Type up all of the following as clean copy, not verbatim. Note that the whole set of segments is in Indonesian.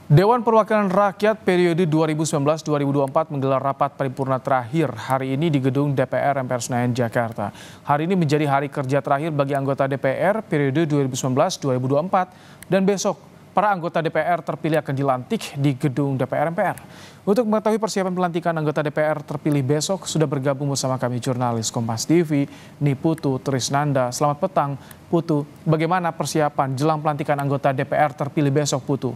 Dewan Perwakilan Rakyat periode 2019-2024 menggelar rapat paripurna terakhir hari ini di gedung DPR MPR Senayan, Jakarta. Hari ini menjadi hari kerja terakhir bagi anggota DPR periode 2019-2024 dan besok para anggota DPR terpilih akan dilantik di gedung DPR MPR. Untuk mengetahui persiapan pelantikan anggota DPR terpilih besok sudah bergabung bersama kami jurnalis Kompas TV, Niputu Trisnanda. Selamat petang, Putu. Bagaimana persiapan jelang pelantikan anggota DPR terpilih besok, Putu?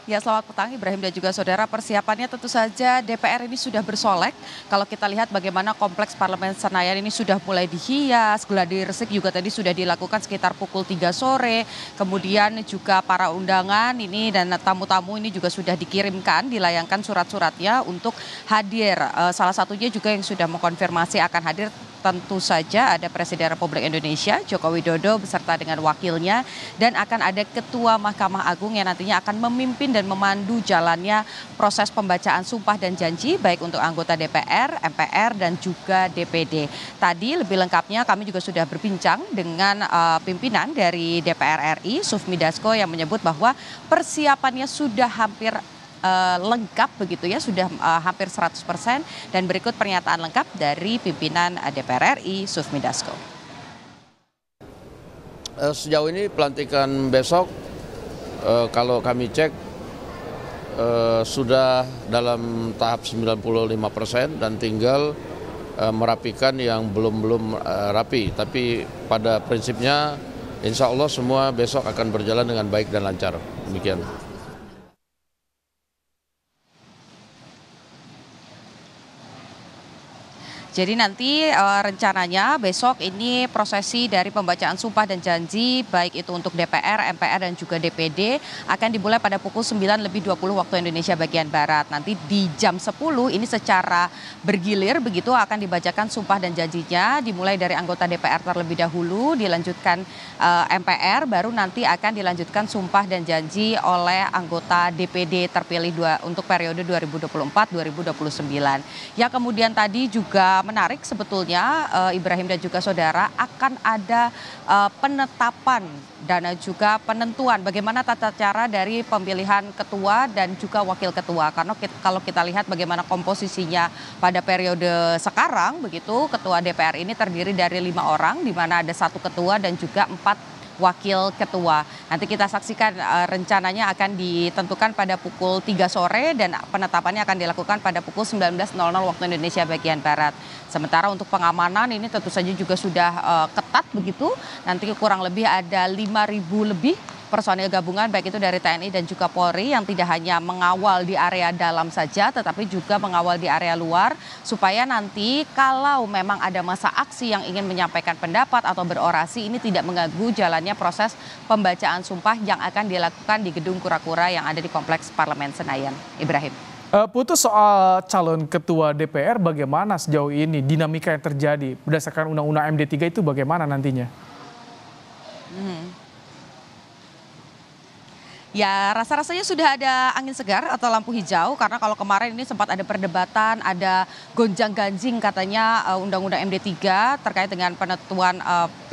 Ya, selamat petang Ibrahim dan juga saudara. Persiapannya tentu saja DPR ini sudah bersolek. Kalau kita lihat bagaimana kompleks Parlemen Senayan ini sudah mulai dihias, gladi resik juga tadi sudah dilakukan sekitar pukul 3 sore. Kemudian juga para undangan ini dan tamu-tamu ini juga sudah dikirimkan, dilayangkan surat-suratnya untuk hadir. Salah satunya juga yang sudah mengkonfirmasi akan hadir tentu saja ada Presiden Republik Indonesia Joko Widodo beserta dengan wakilnya, dan akan ada Ketua Mahkamah Agung yang nantinya akan memimpin dan memandu jalannya proses pembacaan sumpah dan janji baik untuk anggota DPR, MPR dan juga DPD. Tadi lebih lengkapnya kami juga sudah berbincang dengan pimpinan dari DPR RI Sufmi Dasko yang menyebut bahwa persiapannya sudah hampir lengkap begitu ya, sudah hampir 100%, dan berikut pernyataan lengkap dari pimpinan DPR RI Sufmi Dasko. Sejauh ini pelantikan besok kalau kami cek sudah dalam tahap 95% dan tinggal merapikan yang belum rapi, tapi pada prinsipnya insya Allah semua besok akan berjalan dengan baik dan lancar. Demikian. Jadi nanti rencananya besok ini prosesi dari pembacaan sumpah dan janji baik itu untuk DPR, MPR dan juga DPD akan dimulai pada pukul 9:20 waktu Indonesia bagian Barat. Nanti di jam 10 ini secara bergilir begitu akan dibacakan sumpah dan janjinya, dimulai dari anggota DPR terlebih dahulu, dilanjutkan MPR, baru nanti akan dilanjutkan sumpah dan janji oleh anggota DPD terpilih untuk periode 2024-2029. Yang kemudian tadi juga menarik sebetulnya Ibrahim dan juga saudara, akan ada penetapan dan juga penentuan bagaimana tata cara dari pemilihan ketua dan juga wakil ketua. Karena kalau kita lihat bagaimana komposisinya pada periode sekarang begitu, ketua DPR ini terdiri dari 5 orang, di mana ada 1 ketua dan juga 4 wakil ketua. Nanti kita saksikan rencananya akan ditentukan pada pukul 3 sore dan penetapannya akan dilakukan pada pukul 19.00 waktu Indonesia bagian Barat. Sementara untuk pengamanan ini tentu saja juga sudah ketat begitu. Nanti kurang lebih ada 5.000 lebih personil gabungan baik itu dari TNI dan juga Polri yang tidak hanya mengawal di area dalam saja tetapi juga mengawal di area luar, supaya nanti kalau memang ada massa aksi yang ingin menyampaikan pendapat atau berorasi ini tidak mengganggu jalannya proses pembacaan sumpah yang akan dilakukan di gedung kura-kura yang ada di kompleks Parlemen Senayan. Ibrahim. Putus soal calon ketua DPR, bagaimana sejauh ini dinamika yang terjadi berdasarkan Undang-Undang MD3 itu bagaimana nantinya? Ya, rasa-rasanya sudah ada angin segar atau lampu hijau, karena kalau kemarin ini sempat ada perdebatan, ada gonjang-ganjing katanya Undang-Undang MD3 terkait dengan penentuan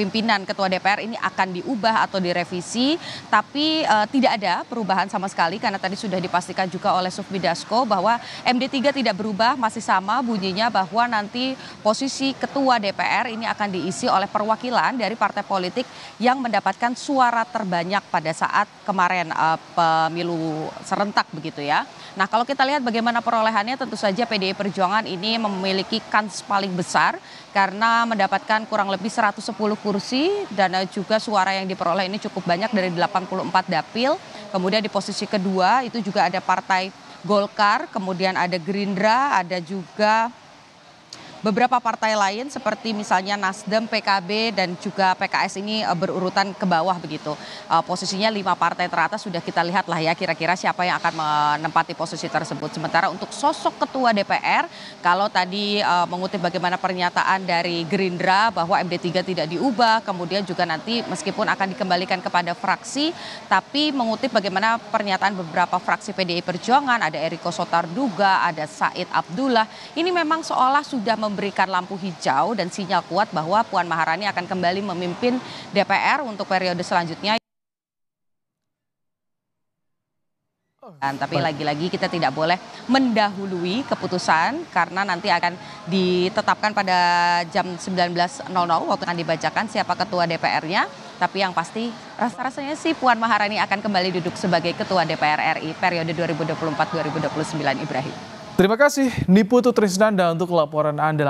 pimpinan ketua DPR ini akan diubah atau direvisi, tapi tidak ada perubahan sama sekali karena tadi sudah dipastikan juga oleh Sufmi Dasko bahwa MD3 tidak berubah, masih sama bunyinya bahwa nanti posisi ketua DPR ini akan diisi oleh perwakilan dari partai politik yang mendapatkan suara terbanyak pada saat kemarin pemilu serentak begitu ya. Nah, kalau kita lihat bagaimana perolehannya, tentu saja PDI Perjuangan ini memiliki kans paling besar karena mendapatkan kurang lebih 110 kursi dan juga suara yang diperoleh ini cukup banyak dari 84 dapil. Kemudian di posisi kedua itu juga ada Partai Golkar, kemudian ada Gerindra, ada juga beberapa partai lain seperti misalnya Nasdem, PKB dan juga PKS ini berurutan ke bawah begitu. Posisinya 5 partai teratas sudah kita lihat lah ya kira-kira siapa yang akan menempati posisi tersebut. Sementara untuk sosok ketua DPR, kalau tadi mengutip bagaimana pernyataan dari Gerindra bahwa MD3 tidak diubah, kemudian juga nanti meskipun akan dikembalikan kepada fraksi, tapi mengutip bagaimana pernyataan beberapa fraksi PDI Perjuangan, ada Eriko Sotarduga, ada Said Abdullah, ini memang seolah sudah memberikan lampu hijau dan sinyal kuat bahwa Puan Maharani akan kembali memimpin DPR untuk periode selanjutnya. Tapi lagi-lagi kita tidak boleh mendahului keputusan karena nanti akan ditetapkan pada jam 19.00 waktu akan dibacakan siapa ketua DPR-nya. Tapi yang pasti rasa-rasanya sih Puan Maharani akan kembali duduk sebagai ketua DPR RI periode 2024-2029, Ibrahim. Terima kasih Niputu Trisnanda untuk laporan Anda.